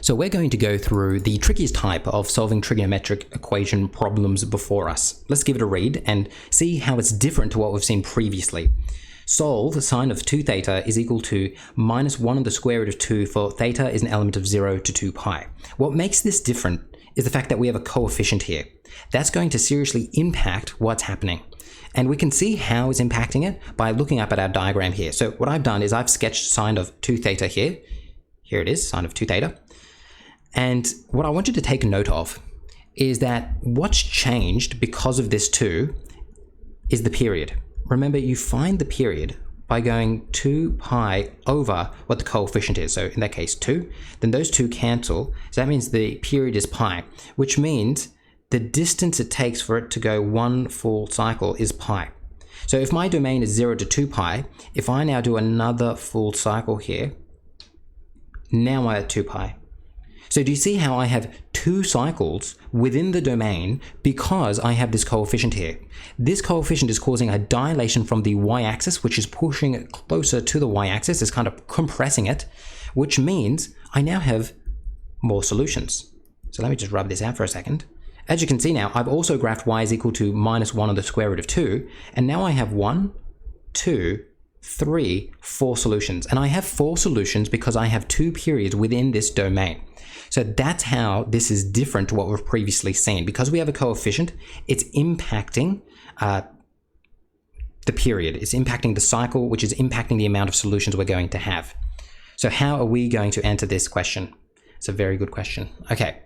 So we're going to go through the trickiest type of solving trigonometric equation problems before us. Let's give it a read and see how it's different to what we've seen previously. Solve sine of 2 theta is equal to minus 1 on the square root of 2 for theta is an element of 0 to 2 pi. What makes this different is the fact that we have a coefficient here. That's going to seriously impact what's happening. And we can see how it's impacting it by looking up at our diagram here. So what I've done is I've sketched sine of 2 theta here. Here it is, sine of 2 theta. And what I want you to take note of is that what's changed because of this 2 is the period. Remember, you find the period by going 2 pi over what the coefficient is. So in that case, 2. Then those 2 cancel. So that means the period is pi, which means the distance it takes for it to go 1 full cycle is pi. So if my domain is 0 to 2 pi, if I now do another full cycle here, now I'm at 2 pi. So do you see how I have 2 cycles within the domain because I have this coefficient here? This coefficient is causing a dilation from the y-axis, which is pushing it closer to the y-axis. It's kind of compressing it, which means I now have more solutions. So let me just rub this out for a second. As you can see now, I've also graphed y is equal to minus 1 on the square root of 2. And now I have 1, 2, 3, 4 solutions. And I have 4 solutions because I have 2 periods within this domain. So that's how this is different to what we've previously seen. Because we have a coefficient, it's impacting the period. It's impacting the cycle, which is impacting the amount of solutions we're going to have. So how are we going to answer this question? It's a very good question. Okay.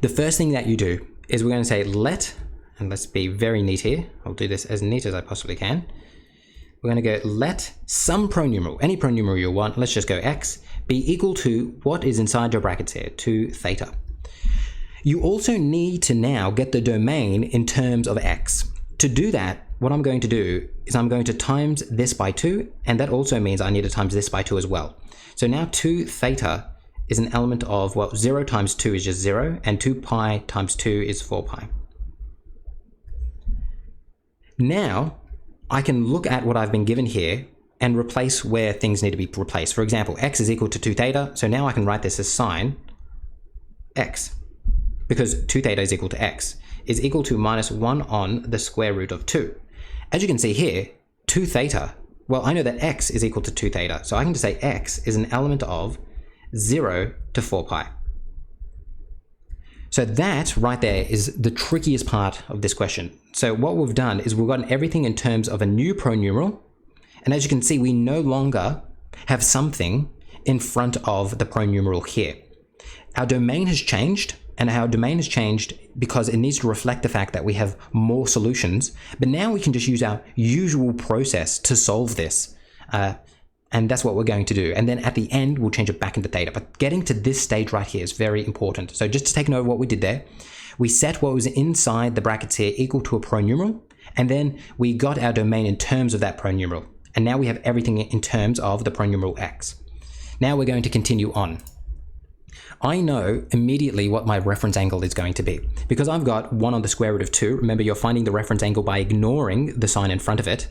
The first thing that you do is we're going to say and let's be very neat here. I'll do this as neat as I possibly can. We're going to go let some pronumeral, any pronumeral you want, let's just go x, be equal to what is inside your brackets here, 2 theta. You also need to now get the domain in terms of x. To do that, what I'm going to do is I'm going to times this by 2, and that also means I need to times this by 2 as well. So now 2 theta is an element of, well, 0 times 2 is just 0, and 2 pi times 2 is 4 pi. Now, I can look at what I've been given here and replace where things need to be replaced. For example, x is equal to 2 theta, so now I can write this as sine x, because 2 theta is equal to x, is equal to minus 1 on the square root of 2. As you can see here, 2 theta, well, I know that x is equal to 2 theta, so I can just say x is an element of 0 to 4 pi. So that right there is the trickiest part of this question. So what we've done is we've gotten everything in terms of a new pronumeral. And as you can see, we no longer have something in front of the pronumeral here. Our domain has changed, and our domain has changed because it needs to reflect the fact that we have more solutions. But now we can just use our usual process to solve this. And that's what we're going to do. And then at the end, we'll change it back into theta. But getting to this stage right here is very important. So just to take note of what we did there, we set what was inside the brackets here equal to a pronumeral. And then we got our domain in terms of that pronumeral. And now we have everything in terms of the pronumeral x. Now we're going to continue on. I know immediately what my reference angle is going to be. Because I've got 1 on the square root of 2. Remember, you're finding the reference angle by ignoring the sign in front of it.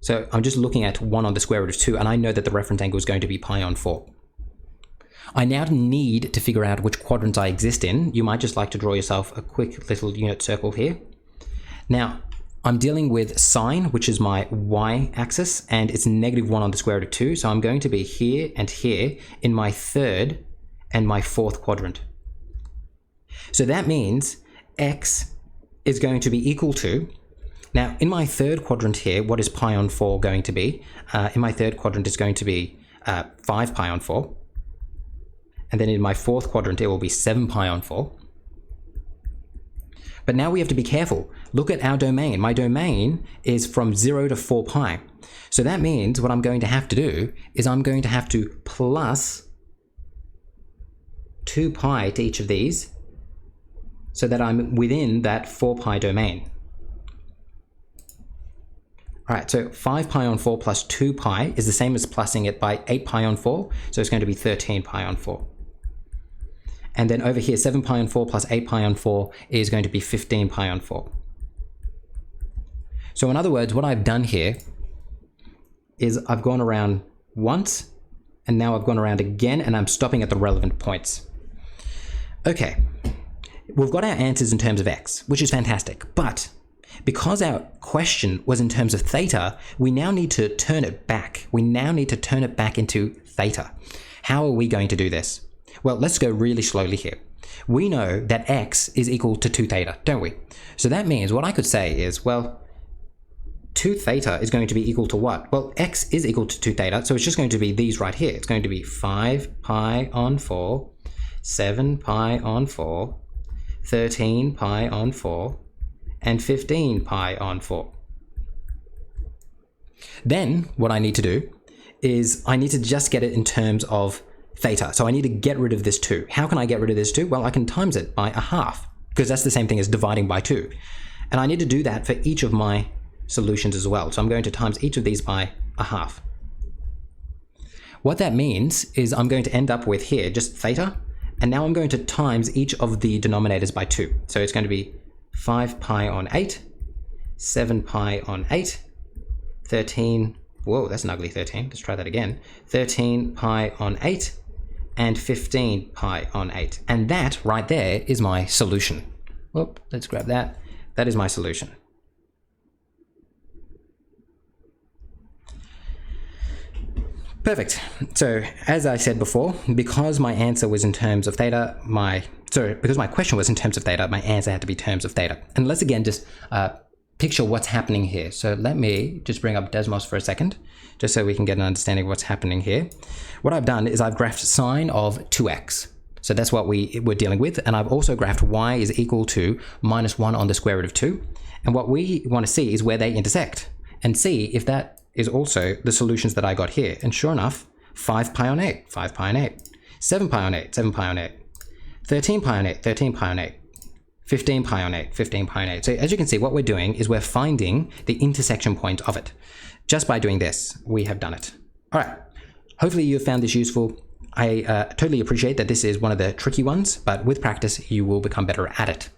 So I'm just looking at 1 on the square root of 2, and I know that the reference angle is going to be pi on 4. I now need to figure out which quadrants I exist in. You might just like to draw yourself a quick little unit circle here. Now, I'm dealing with sine, which is my y-axis, and it's negative 1 on the square root of 2. So I'm going to be here and here in my 3rd and my 4th quadrant. So that means x is going to be equal to, now, in my 3rd quadrant here, what is pi on 4 going to be? In my 3rd quadrant, it's going to be 5 pi on 4. And then in my 4th quadrant, it will be 7 pi on 4. But now we have to be careful. Look at our domain. My domain is from 0 to 4 pi. So that means what I'm going to have to do is I'm going to have to plus 2 pi to each of these so that I'm within that 4 pi domain. All right, so 5 pi on 4 plus 2 pi is the same as plussing it by 8 pi on 4, so it's going to be 13 pi on 4. And then over here, 7 pi on 4 plus 8 pi on 4 is going to be 15 pi on 4. So in other words, what I've done here is I've gone around once, and now I've gone around again, and I'm stopping at the relevant points. Okay, we've got our answers in terms of x, which is fantastic, but because our question was in terms of theta, we now need to turn it back. We now need to turn it back into theta. How are we going to do this? Well, let's go really slowly here. We know that x is equal to 2 theta, don't we? So that means what I could say is, well, 2 theta is going to be equal to what? Well, x is equal to 2 theta, so it's just going to be these right here. It's going to be 5 pi on 4, 7 pi on 4, 13 pi on 4, and 15 pi on 4. Then what I need to do is I need to just get it in terms of theta. So I need to get rid of this 2. How can I get rid of this 2? Well, I can times it by a half, because that's the same thing as dividing by 2. And I need to do that for each of my solutions as well. So I'm going to times each of these by a half. What that means is I'm going to end up with here just theta, and now I'm going to times each of the denominators by 2. So it's going to be 5 pi on 8, 7 pi on 8, 13, whoa, that's an ugly 13, let's try that again, 13 pi on 8, and 15 pi on 8. And that right there is my solution. Whoop, let's grab that. That is my solution. Perfect. So as I said before, because my answer was in terms of theta, because my question was in terms of theta, my answer had to be terms of theta. And let's again just picture what's happening here. So let me just bring up Desmos for a second, just so we can get an understanding of what's happening here. What I've done is I've graphed sine of 2x. So that's what we're dealing with. And I've also graphed y is equal to minus 1 on the square root of 2. And what we want to see is where they intersect and see if that is also the solutions that I got here. And sure enough, 5 pi on 8, 5 pi on 8, 7 pi on 8, 7 pi on 8, 13 pi on 8, 13 pi on 8, 15 pi on 8, 15 pi on 8. So as you can see, what we're doing is we're finding the intersection point of it. Just by doing this, we have done it. All right, hopefully you found this useful. I totally appreciate that this is one of the tricky ones, but with practice, you will become better at it.